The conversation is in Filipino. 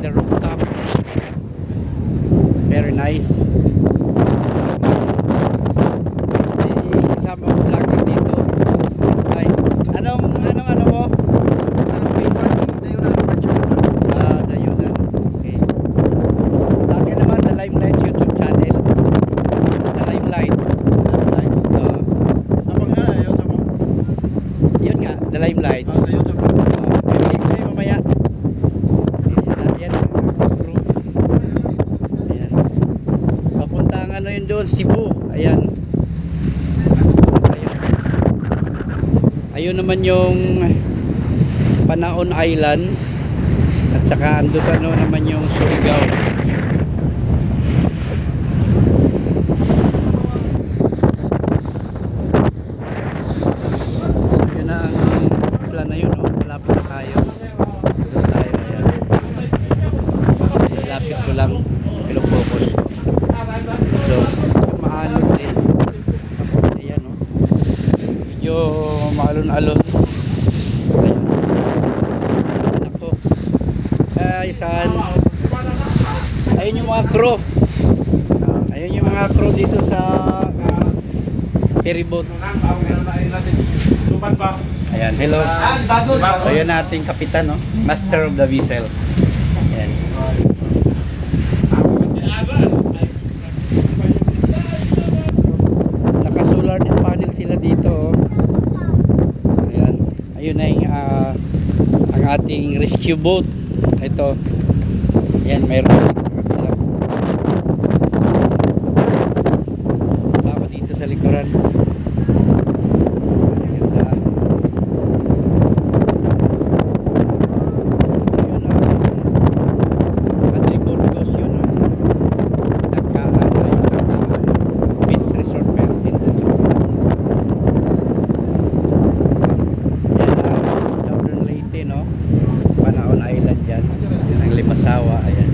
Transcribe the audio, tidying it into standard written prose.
the rooftop. Very nice. Kasama ko vlogger dito. Ay, ano mo? Dayunan. Okay. Sa akin naman, The Limelights YouTube channel. The Limelights. Yun nga, The Limelights. Bibili ko sa'yo mamaya. Yan, crew. Ayan. Papunta ang ano yun doon, Cebu. Ayan. Ayun naman yung Panaon Island. At saka andun ano naman yung Surigao. Yun na ang isla na yun, no? Malapit na tayo. Doon tayo, ayan. Malapit ko lang pinofocus ko. So, maalon din. Ayan, no? Medyo maalon-alon. Ayan. Ako. Ayun. Ayun yung mga crew. Ayun yung mga crew dito sa ferryboat. Ayan, hello. So yun nating kapitan, no? Master of the vessel. Ayan. Naka-solar panel sila dito, oh. Ayan. Ayun na yung ang ating rescue boat. Ito. Ayan, mayroon dito sa kabila. Tapos dito sa likuran. Panaon Island dyan. Ang Limasawa. Ayan.